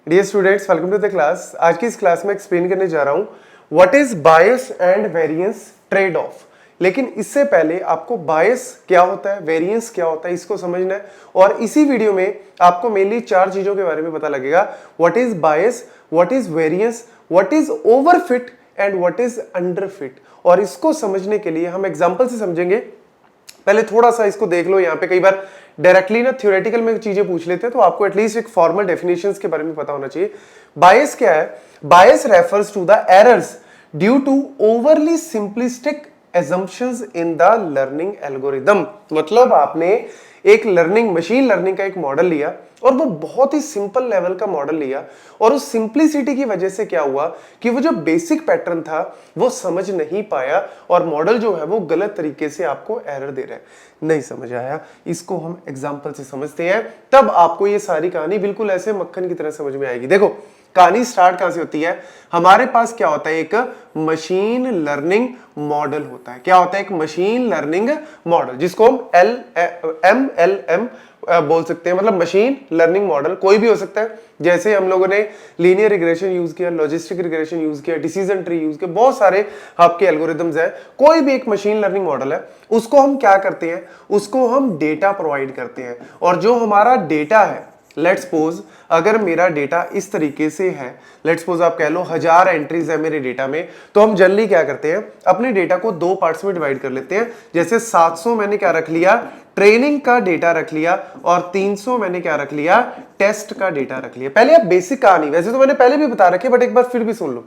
Dear students, welcome to the class. आज की इस क्लास में एक्सप्लेन करने जा रहा हूं what is bias and variance trade of. लेकिन इससे पहले आपको बायस क्या होता है, वेरिएंस क्या होता है, इसको समझना है। और इसी वीडियो में आपको मेनली चार चीजों के बारे में पता लगेगा। What is bias, what is variance, what is overfit and what is underfit. और इसको समझने के लिए हम एग्जाम्पल से समझेंगे। पहले थोड़ा सा इसको देख लो। यहाँ पे कई बार डायरेक्टली ना थ्योरेटिकल में चीजें पूछ लेते हैं, तो आपको एटलीस्ट एक फॉर्मल डेफिनेशंस के बारे में पता होना चाहिए। बायस क्या है? Bias refers to the errors due to overly simplistic assumptions in the learning algorithm. मतलब आपने एक लर्निंग, मशीन लर्निंग का एक मॉडल लिया और वो बहुत ही सिंपल लेवल का मॉडल लिया, और उस सिंपलिसिटी की वजह से क्या हुआ कि वो जो बेसिक पैटर्न था वो समझ नहीं पाया, और मॉडल जो है वो गलत तरीके से आपको एरर दे रहा है। नहीं समझ आया, इसको हम एग्जांपल से समझते हैं, तब आपको ये सारी कहानी बिल्कुल ऐसे मक्खन की तरह समझ में आएगी। देखो कहानी स्टार्ट कहां से होती है। हमारे पास क्या होता है? एक मशीन लर्निंग मॉडल होता है। क्या होता है? एक मशीन लर्निंग मॉडल, जिसको हम MLM बोल सकते हैं। मतलब मशीन लर्निंग मॉडल कोई भी हो सकता है। जैसे हम लोगों ने लीनियर रिग्रेशन यूज किया, लॉजिस्टिक रिग्रेशन यूज किया, डिसीजन ट्री यूज किया, बहुत सारे आपके एल्गोरिदम्स हैं। कोई भी एक मशीन लर्निंग मॉडल है, उसको हम क्या करते हैं? उसको हम डेटा प्रोवाइड करते हैं। और जो हमारा डेटा है, लेट्स सपोज अगर मेरा डेटा इस तरीके से है, लेट्स सपोज आप कह लो 1000 एंट्रीज है मेरे डेटा में, तो हम जनरली क्या करते हैं? अपने डेटा को दो पार्ट्स में डिवाइड कर लेते हैं। जैसे 700 मैंने क्या रख लिया? ट्रेनिंग का डेटा रख लिया, और 300 मैंने क्या रख लिया? टेस्ट का डेटा रख लिया। पहले आप बेसिक कहानी, वैसे तो मैंने पहले भी बता रखी है, बट एक बार फिर भी सुन लो।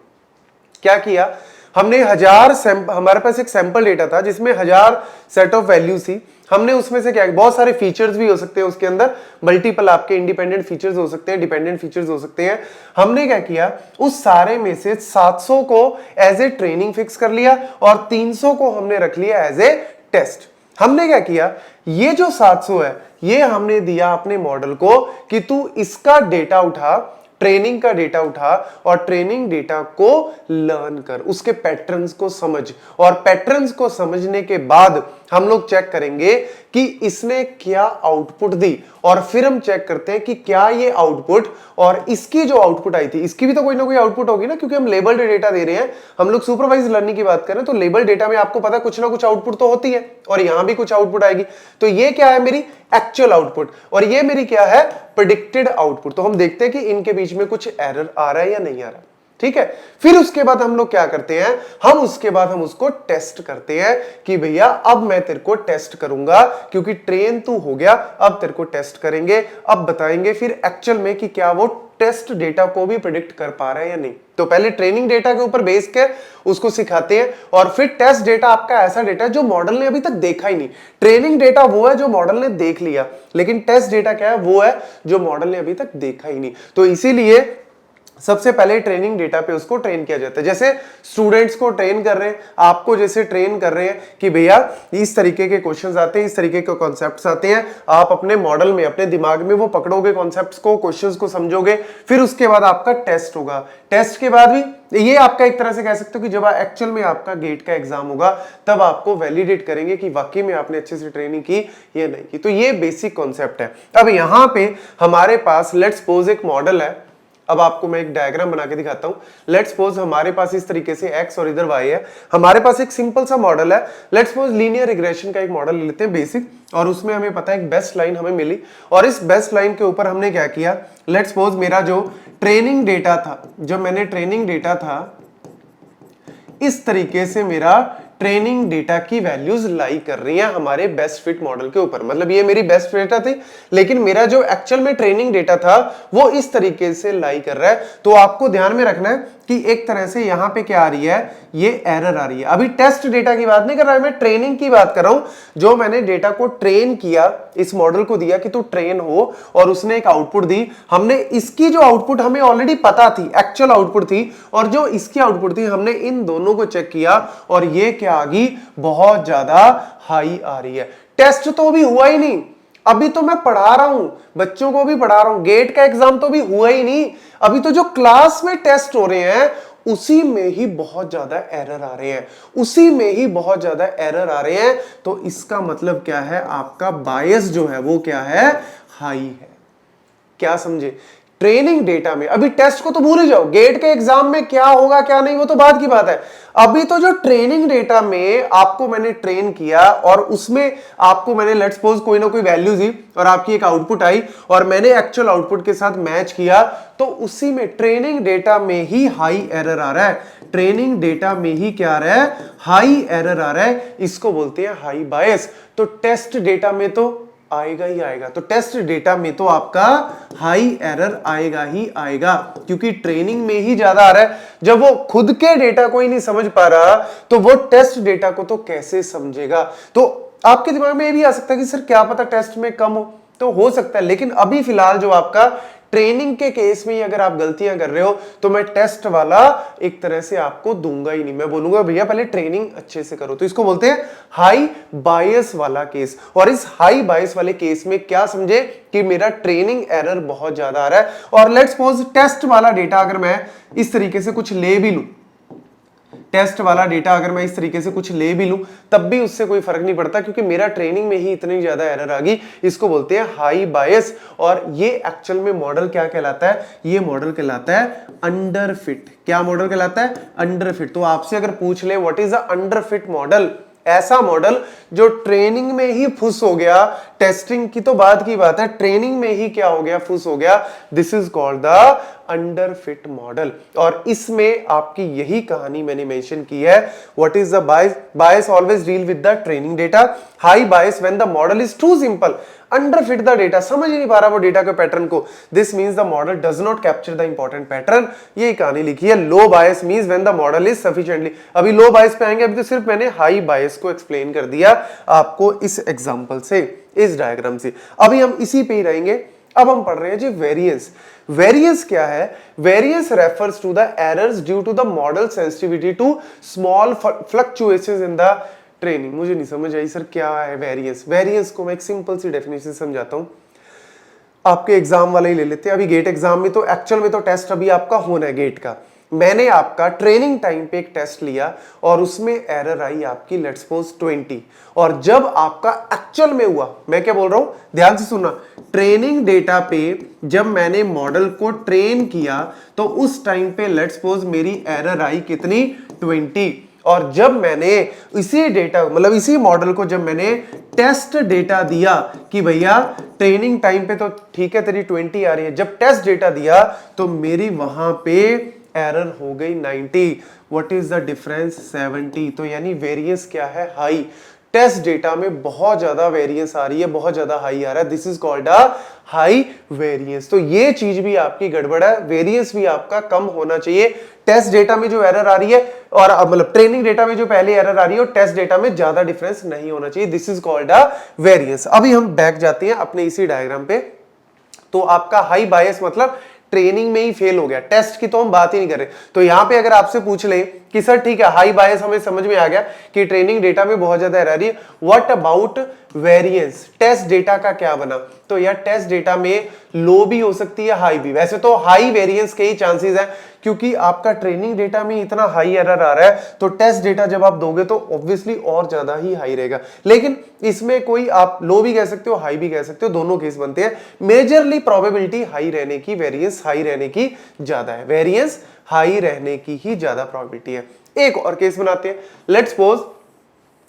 क्या किया हमने? हमारे पास एक सैंपल डेटा था जिसमें 1000 सेट ऑफ वैल्यूज थी। हमने उसमें से क्या, बहुत सारे फीचर्स भी हो सकते हैं उसके अंदर, मल्टीपल आपके इंडिपेंडेंट फीचर्स हो सकते हैं, डिपेंडेंट फीचर्स हो सकते हैं। हमने क्या किया? उस सारे में से 700 को एज ए ट्रेनिंग फिक्स कर लिया, और 300 को हमने रख लिया एज ए टेस्ट। हमने क्या किया? ये जो 700 है ये हमने दिया अपने मॉडल को कि तू इसका डेटा उठा, ट्रेनिंग का डेटा उठा, और ट्रेनिंग डेटा को लर्न कर, उसके पैटर्न्स को समझ। और पैटर्न्स को समझने के बाद हम लोग चेक करेंगे कि इसने क्या आउटपुट दी, और फिर हम चेक करते हैं कि क्या ये आउटपुट और इसकी जो आउटपुट आई थी, इसकी भी तो कोई ना कोई आउटपुट होगी ना, क्योंकि हम लेबल्ड डेटा दे रहे हैं। हम लोग सुपरवाइज लर्निंग की बात करें तो लेबल डेटा में आपको पता कुछ ना कुछ आउटपुट तो होती है, और यहां भी कुछ आउटपुट आएगी। तो ये क्या है? मेरी एक्चुअल आउटपुट, और ये मेरी क्या है? Predicted output. तो हम देखते हैं कि इनके बीच में कुछ एरर आ रहा है या नहीं आ रहा। ठीक है, फिर उसके बाद हम लोग क्या करते हैं? हम उसको टेस्ट करते हैं कि भैया अब मैं तेरे को टेस्ट करूंगा, क्योंकि ट्रेन तू हो गया, अब तेरे को टेस्ट करेंगे, अब बताएंगे फिर एक्चुअल में कि क्या वो टेस्ट डेटा को भी प्रेडिक्ट कर पा रहा है या नहीं। तो पहले ट्रेनिंग डेटा के ऊपर बेस के उसको सिखाते हैं, और फिर टेस्ट डेटा आपका ऐसा डेटा है जो मॉडल ने अभी तक देखा ही नहीं। ट्रेनिंग डेटा वो है जो मॉडल ने देख लिया, लेकिन टेस्ट डेटा क्या है? वो है जो मॉडल ने अभी तक देखा ही नहीं। तो इसीलिए सबसे पहले ट्रेनिंग डेटा पे उसको ट्रेन किया जाता है। जैसे स्टूडेंट्स को ट्रेन कर रहे हैं, आपको जैसे ट्रेन कर रहे हैं कि भैया इस तरीके के क्वेश्चंस आते हैं, इस तरीके के कॉन्सेप्ट्स आते हैं, आप अपने मॉडल में, अपने दिमाग में वो पकड़ोगे कॉन्सेप्ट्स को, क्वेश्चंस को समझोगे, फिर उसके बाद आपका टेस्ट होगा। टेस्ट के बाद भी ये आपका एक तरह से कह सकते हो कि जब एक्चुअल में आपका गेट का एग्जाम होगा, तब आपको वैलिडेट करेंगे कि वाकई में आपने अच्छे से ट्रेनिंग की या नहीं की। तो ये बेसिक कॉन्सेप्ट है। अब यहां पे हमारे पास लेट्स सपोज एक मॉडल है। अब आपको मैं एक डायग्राम बना के दिखाता हूं। लेट्स सपोज हमारे पास इस तरीके से x और इधर y है। हमारे पास एक सिंपल सा मॉडल है। लेट्स सपोज लीनियर रिग्रेशन का एक मॉडल ले लेते हैं बेसिक, और उसमें हमें पता है एक बेस्ट लाइन हमें मिली, और इस बेस्ट लाइन के ऊपर हमने क्या किया? लेट्स सपोज मेरा जो ट्रेनिंग डेटा था, जो मैंने ट्रेनिंग डेटा था, इस तरीके से मेरा ट्रेनिंग डेटा की वैल्यूज लाई कर रही हैं हमारे बेस्ट फिट मॉडल के ऊपर। मतलब ये मेरी बेस्ट डेटा थी, लेकिन मेरा जो एक्चुअल में ट्रेनिंग डेटा था वो इस तरीके से लाई कर रहा है। तो आपको ध्यान में रखना है कि एक तरह से यहां पे क्या आ रही है? ये एरर आ रही है। अभी टेस्ट डेटा की बात नहीं कर रहा, मैं ट्रेनिंग की बात कर रहा हूं। जो मैंने डेटा को ट्रेन किया, इस मॉडल को दिया कि तू ट्रेन हो, और उसने एक आउटपुट दी। हमने इसकी जो आउटपुट हमें ऑलरेडी पता थी, एक्चुअल आउटपुट थी, और जो इसकी आउटपुट थी, हमने इन दोनों को चेक किया, और ये क्या आ गई? बहुत ज्यादा हाई आ रही है। टेस्ट तो भी हुआ ही नहीं, अभी तो मैं पढ़ा रहा हूं, बच्चों को भी पढ़ा रहा हूं, गेट का एग्जाम तो भी हुआ ही नहीं। अभी तो जो क्लास में टेस्ट हो रहे हैं उसी में ही बहुत ज्यादा एरर आ रहे हैं, उसी में ही बहुत ज्यादा एरर आ रहे हैं। तो इसका मतलब क्या है? आपका बायस जो है वो क्या है? हाई है। क्या समझे? ट्रेनिंग डेटा में, अभी टेस्ट को तो भूल ही जाओ, गेट के एग्जाम में क्या होगा क्या नहीं वो तो बाद की बात है। अभी तो जो ट्रेनिंग डेटा में आपको मैंने ट्रेन किया और उसमें आपको मैंने लेट्स सपोज कोई ना कोई वैल्यू दी और आपकी एक आउटपुट आई और मैंने एक्चुअल आउटपुट के साथ मैच किया, तो उसी में ट्रेनिंग डेटा में ही हाई एरर आ रहा है। ट्रेनिंग डेटा में ही क्या आ रहा है, हाई एरर आ रहा है, इसको बोलते हैं हाई बायस। तो टेस्ट डेटा में तो आएगा ही आएगा, तो टेस्ट डेटा में तो आपका हाई एरर आएगा ही आएगा, क्योंकि ट्रेनिंग में ही ज्यादा आ रहा है। जब वो खुद के डेटा को ही नहीं समझ पा रहा तो वो टेस्ट डेटा को तो कैसे समझेगा। तो आपके दिमाग में ये भी आ सकता है कि सर क्या पता टेस्ट में कम हो, हो सकता है, लेकिन अभी फिलहाल जो आपका ट्रेनिंग के केस में ही अगर आप गलतियां कर रहे हो तो मैं टेस्ट वाला एक तरह से आपको दूंगा ही नहीं, मैं बोलूंगा भैया पहले ट्रेनिंग अच्छे से करो। तो इसको बोलते हैं हाई बायस वाला केस। और इस हाई बायस वाले केस में क्या समझे कि मेरा ट्रेनिंग एरर बहुत ज्यादा आ रहा है, और लेट्स सपोज टेस्ट वाला डेटा अगर मैं इस तरीके से कुछ ले भी लूं, टेस्ट वाला डेटा अगर मैं इस तरीके से कुछ ले भी लूं तब भी उससे कोई फर्क नहीं पड़ता, क्योंकि मेरा ट्रेनिंग में ही इतनी ज्यादा एरर आ गई। इसको बोलते हैं हाई बायस। और ये एक्चुअल में मॉडल क्या कहलाता है, ये मॉडल कहलाता है अंडरफिट। क्या मॉडल कहलाता है, अंडरफिट। तो आपसे अगर पूछ ले what is a underfit model, ऐसा मॉडल जो ट्रेनिंग में ही फुस हो गया, टेस्टिंग की तो बाद की बात है, ट्रेनिंग में ही क्या हो गया, फुस हो गया, this is called the underfit model. और इसमें आपकी यही कहानी मैंने मेंशन की है। What is the bias, bias always deal with the training data, high bias when the model is too simple, underfit the data, समझ ही नहीं पा रहा वो डेटा के पैटर्न को, this means the model does not capture the important pattern. ये कहानी लिखी है। Low bias means when the model is sufficiently, अभी लो बायस पे आएंगे, अभी तो सिर्फ मैंने हाई बायस को एक्सप्लेन कर दिया आपको इस एग्जांपल से, इस डायग्राम से। अभी हम इसी पे ही रहेंगे। अब हम पढ़ रहे हैं जी वेरिएंस। वेरिएंस क्या है, variance refers to the errors due to the model sensitivity to small fluctuations in the training. मुझे नहीं समझ आई सर क्या है वेरिएंस। वेरिएंस को मैं एक सिंपल सी डेफिनेशन समझाता हूं, आपके एग्जाम वाले ही ले लेते हैं। अभी गेट एग्जाम में तो एक्चुअल में तो टेस्ट अभी आपका होना है गेट का, मैंने आपका ट्रेनिंग टाइम पे एक टेस्ट लिया और उसमें एरर आई आपकी लेट्स सपोज 20, और जब आपका एक्चुअल में हुआ, मैं क्या बोल रहा हूं ध्यान से सुनना, ट्रेनिंग डेटा पे जब मैंने मॉडल को ट्रेन किया तो उस टाइम पे लेट्स सपोज मेरी एरर आई कितनी, 20। और जब मैंने इसी डेटा मतलब इसी मॉडल को जब मैंने टेस्ट डेटा दिया कि भैया ट्रेनिंग टाइम पे तो ठीक है तेरी 20 आ रही है, जब टेस्ट डेटा दिया तो मेरी वहां पे एरर हो गई 90। What is the difference, 70। तो यानी वेरिएंस क्या है, हाई। टेस्ट डेटा में बहुत ज्यादा वेरिएंस आ रही है, बहुत ज्यादा हाई आ रहा है, this is called a high variance. तो ये चीज भी आपकी गड़बड़ है, वेरिएंस भी आपका कम होना चाहिए। टेस्ट डेटा में जो एरर आ रही है और मतलब ट्रेनिंग डेटा में जो पहले एरर आ रही है और टेस्ट डेटा में ज्यादा डिफरेंस नहीं होना चाहिए, this is called a variance. अभी हम बैक जाते हैं अपने इसी डायग्राम पे। तो आपका हाई बायस मतलब ट्रेनिंग में ही फेल हो गया, टेस्ट की तो हम बात ही नहीं कर रहे। तो यहां पे अगर आपसे पूछ ले कि सर ठीक है हाई बायस हमें समझ में आ गया कि ट्रेनिंग डेटा में बहुत ज्यादा एरर है, what about variance, test data का क्या बना। तो यार टेस्ट डेटा में लो भी हो सकती है हाई भी, वैसे तो हाई वेरिएंस के ही चांसेस है क्योंकि आपका ट्रेनिंग डेटा में इतना हाई एरर आ रहा है, तो टेस्ट डेटा जब आप दोगे तो ऑब्वियसली और ज्यादा ही हाई रहेगा। लेकिन इसमें कोई आप लो भी कह सकते हो हाई भी कह सकते हो, दोनों केस बनते हैं। मेजरली प्रोबेबिलिटी हाई रहने की, वेरिएंस हाई रहने की ज्यादा है, वेरिएंस हाई रहने की ही ज्यादा प्रोबेबिलिटी है। एक और केस बनाते हैं, लेट्स सपोज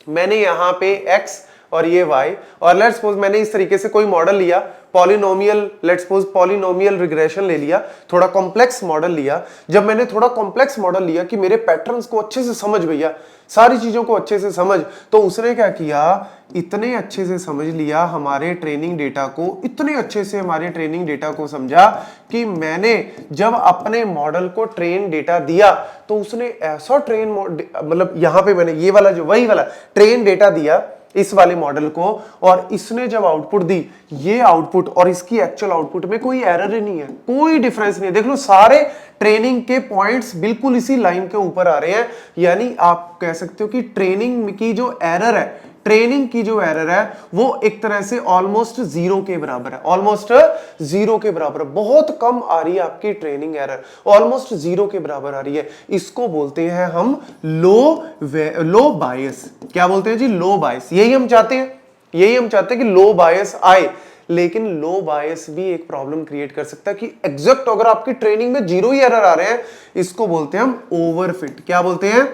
मैंने यहां पे x और ये y, और लेट्स सपोज मैंने इस तरीके से कोई मॉडल लिया polynomial, let's suppose polynomial regression ले लिया, थोड़ा कॉम्प्लेक्स मॉडल लिया। जब मैंने थोड़ा कॉम्प्लेक्स मॉडल लिया कि मेरे पैटर्न्स को अच्छे से समझ भैया, सारी चीजों को अच्छे से समझ, तो उसने क्या किया, इतने अच्छे से समझ लिया हमारे ट्रेनिंग डेटा को, इतने अच्छे से हमारे ट्रेनिंग डेटा को समझा कि मैंने जब अपने मॉडल को ट्रेन डेटा दिया तो उसने ऐसा ट्रेन मतलब यहां पे मैंने ये वाला जो वही वाला ट्रेन डेटा दिया इस वाले मॉडल को, और इसने जब आउटपुट दी, ये आउटपुट और इसकी एक्चुअल आउटपुट में कोई एरर ही नहीं है, कोई डिफरेंस नहीं है। देख लो सारे ट्रेनिंग के पॉइंट्स बिल्कुल इसी लाइन के ऊपर आ रहे हैं। यानी आप कह सकते हो कि ट्रेनिंग की जो एरर है, ट्रेनिंग की जो एरर है वो एक तरह से ऑलमोस्ट जीरो के बराबर है, ऑलमोस्ट जीरो के बराबर, बहुत कम आ रही है आपकी ट्रेनिंग एरर, ऑलमोस्ट जीरो के बराबर आ रही है। इसको बोलते हैं हम लो बायस। क्या बोलते हैं जी, लो बायस। यही हम चाहते हैं, यही हम चाहते हैं कि लो बायस आए। लेकिन लो बायस भी एक प्रॉब्लम क्रिएट कर सकता है कि एग्जैक्ट अगर आपकी ट्रेनिंग में 0 ही एरर आ रहे हैं, इसको बोलते हैं हम ओवरफिट। क्या बोलते हैं?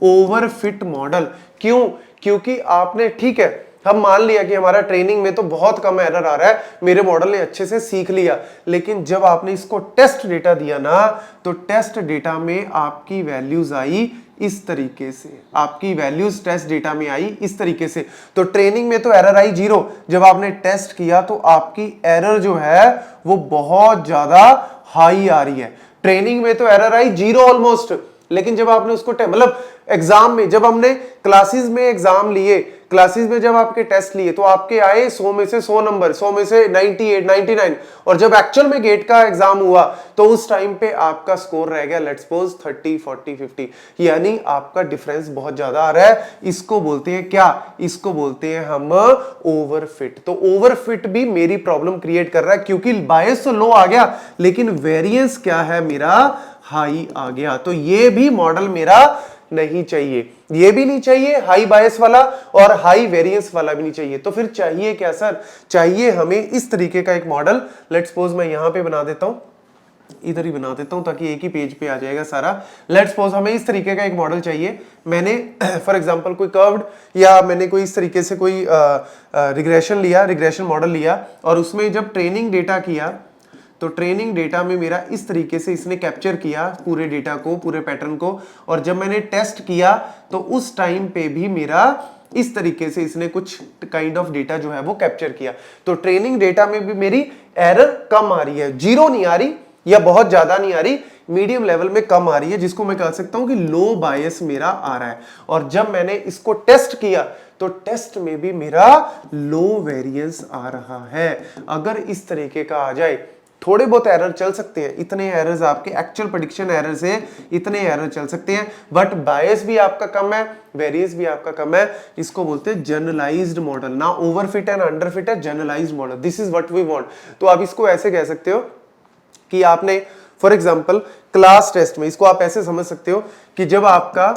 Overfit model. क्यों? क्योंकि आपने, ठीक है, हम मान लिया कि हमारा ट्रेनिंग में तो बहुत कम एरर आ रहा है, मेरे मॉडल ने अच्छे से सीख लिया, लेकिन जब आपने इसको टेस्ट डेटा दिया ना, तो टेस्ट डेटा में आपकी वैल्यूज आई इस तरीके से, आपकी वैल्यूज टेस्ट डेटा में आई इस तरीके से। तो ट्रेनिंग में तो एरर आई 0, जब आपने टेस्ट किया तो आपकी एरर जो है वो बहुत ज्यादा हाई आ रही है। ट्रेनिंग में तो एरर आई 0 ऑलमोस्ट, लेकिन जब आपने उसको मतलब एग्जाम में, जब हमने क्लासेस में एग्जाम लिए, क्लासेस में जब आपके टेस्ट लिए, तो आपके आए 100 में से 100 नंबर, 100 में से 98, 99, और जब एक्चुअल में गेट का एग्जाम हुआ तो उस टाइम पे आपका स्कोर रह गया लेट्स सपोज 30, 40, 50, यानी आपका डिफरेंस बहुत ज्यादा आ रहा है। इसको बोलते हैं क्या? इसको बोलते हैं हम ओवरफिट। तो ओवरफिट भी मेरी प्रॉब्लम क्रिएट कर रहा है, क्योंकि बायस तो लो आ गया, लेकिन वेरिएंस क्या है मेरा? हाई आ गया। तो ये भी मॉडल मेरा नहीं चाहिए, ये भी नहीं चाहिए, हाई बायस वाला और हाई वेरिएंस वाला भी नहीं चाहिए। तो फिर चाहिए क्या सर? चाहिए हमें इस तरीके का एक मॉडल। लेट्स सपोज मैं यहां पे बना देता हूं, इधर ही बना देता हूं ताकि एक ही पेज पे आ जाएगा सारा। लेट्स सपोज हमें इस तरीके का एक मॉडल चाहिए। मैंने फॉर एग्जांपल कोई कर्व्ड, या मैंने कोई इस तरीके से कोई रिग्रेशन लिया, रिग्रेशन मॉडल लिया, और उसमें जब ट्रेनिंग डेटा किया, तो ट्रेनिंग डेटा में मेरा इस तरीके से इसने कैप्चर किया पूरे डेटा को, पूरे पैटर्न को, और जब मैंने टेस्ट किया तो उस टाइम पे भी मेरा इस तरीके से इसने कुछ काइंड ऑफ डेटा जो है वो कैप्चर किया। तो ट्रेनिंग डेटा में भी मेरी एरर कम आ रही है, 0 नहीं आ रही या बहुत ज्यादा नहीं आ रही, मीडियम लेवल में कम आ रही है, जिसको मैं कह सकता हूं कि लो बायस मेरा आ रहा है। और जब मैंने इसको टेस्ट किया तो टेस्ट में भी मेरा लो वेरिएंस आ रहा है। अगर इस तरीके का आ जाए, थोड़े बहुत एरर चल सकते हैं, इतने एरर्स आपके एक्चुअल प्रेडिक्शन एरर से इतने एरर चल सकते हैं, बट बायस भी आपका कम है, वेरिएंस भी आपका कम है। इसको बोलते हैं जनरलाइज्ड मॉडल, ना ओवरफिट है ना अंडरफिट है, generalized model. This is what we want. तो आप इसको ऐसे कह सकते हो कि आपने फॉर एग्जांपल क्लास टेस्ट में, इसको आप ऐसे समझ सकते हो कि जब आपका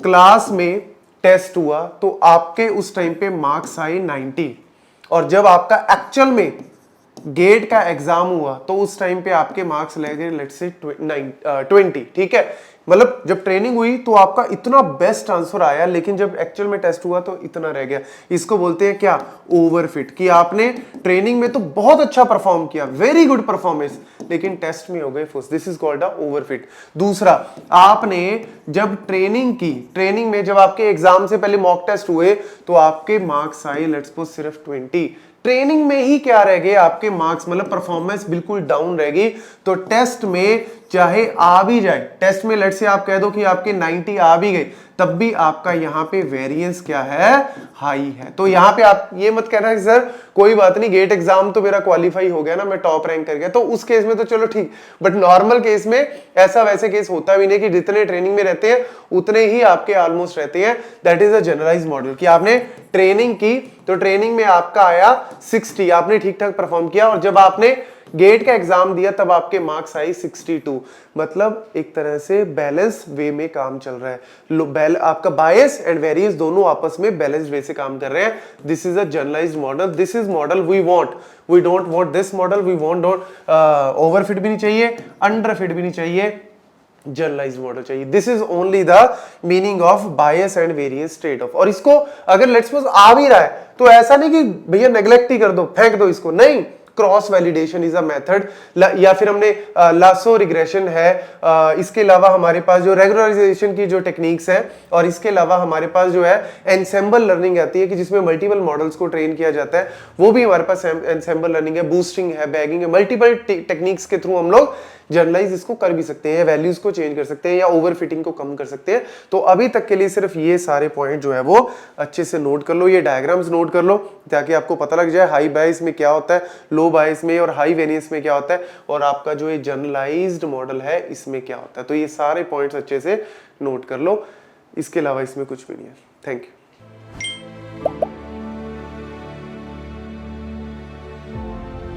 क्लास में टेस्ट हुआ तो आपके उस टाइम पे मार्क्स आए 90, और जब आपका एक्चुअल में गेट का एग्जाम हुआ तो उस टाइम पे आपके मार्क्स लगे लेट्स से 20, ठीक है। मतलब जब ट्रेनिंग हुई तो आपका इतना बेस्ट आंसर आया, लेकिन जब एक्चुअल में टेस्ट हुआ तो इतना रह गया। इसको बोलते हैं क्या? ओवरफिट। कि आपने ट्रेनिंग में तो बहुत अच्छा परफॉर्म किया, वेरी गुड परफॉर्मेंस, लेकिन टेस्ट में हो गए फुस। This is called a overfit. दूसरा, आपने जब ट्रेनिंग की, ट्रेनिंग में जब आपके एग्जाम से पहले मॉक टेस्ट हुए तो आपके मार्क्स आए लेट्स सपोज सिर्फ 20, ट्रेनिंग में ही क्या रह गए आपके मार्क्स, मतलब परफॉर्मेंस बिल्कुल डाउन रहेगी। तो टेस्ट में चाहे आ भी जाए, टेस्ट में लेट्स से आप कह दो कि आपके 90 आ भी गए, तब भी आपका यहां पे वेरिएंस क्या है? हाई है। तो यहां पे आप ये मत कहना कि सर कोई बात नहीं, गेट एग्जाम तो मेरा क्वालिफाई हो गया ना, मैं टॉप रैंक कर गया, तो उस केस में तो चलो ठीक, बट नॉर्मल केस में ऐसा वैसे केस होता भी नहीं कि जितने ट्रेनिंग में रहते हैं उतने ही आपके ऑलमोस्ट रहते हैं। That is a generalized model. कि आपने ट्रेनिंग की तो ट्रेनिंग में आपका आया 60, आपने ठीक ठाक परफॉर्म किया, और जब आपने गेट का एग्जाम दिया तब आपके मार्क्स आई 62। मतलब एक तरह से बैलेंस वे में काम चल रहा है, आपका बायस एंड वेरिएंस दोनों आपस में बैलेंस्ड वे से काम कर रहे हैं। This is a generalized model, this is model we want. We don't want this model, we want overfit भी नहीं चाहिए, अंडरफिट भी नहीं चाहिए, जनरलाइज्ड मॉडल चाहिए। This is only the meaning of bias and variance trade off. और इसको अगर लेट्स सपोज आ भी रहा है तो ऐसा नहीं कि भैया नेग्लेक्ट ही कर दो, फेंक दो इसको, नहीं। Cross validation is a method, या फिर हमने लासो रिग्रेशन है, इसके अलावा हमारे पास जो रेगुलराइजेशन की जो टेक्निक्स हैं, और इसके अलावा हमारे पास जो है एनसेम्बल लर्निंग आती है कि जिसमें मल्टीपल मॉडल्स को ट्रेन किया जाता है, वो भी हमारे पास एनसेम्बल लर्निंग है, बूस्टिंग है, बैगिंग है, मल्टीपल टेक्निक्स के थ्रू हम लोग जनरलाइज इसको कर भी सकते हैं, वैल्यूज को चेंज कर सकते हैं, या ओवरफिटिंग को कम कर सकते हैं। तो अभी तक के लिए सिर्फ ये सारे पॉइंट जो है वो अच्छे से नोट कर लो, ये डायग्राम्स नोट कर लो, ताकि आपको पता लग जाए हाई बायस में क्या होता है, लो बायस में और हाई वेरिएंस में क्या होता है, और आपका जो ये जनरलाइज्ड मॉडल है इसमें क्या होता है। तो ये सारे पॉइंट्स अच्छे से नोट कर लो, इसके अलावा इसमें कुछ भी नहीं है। Thank you.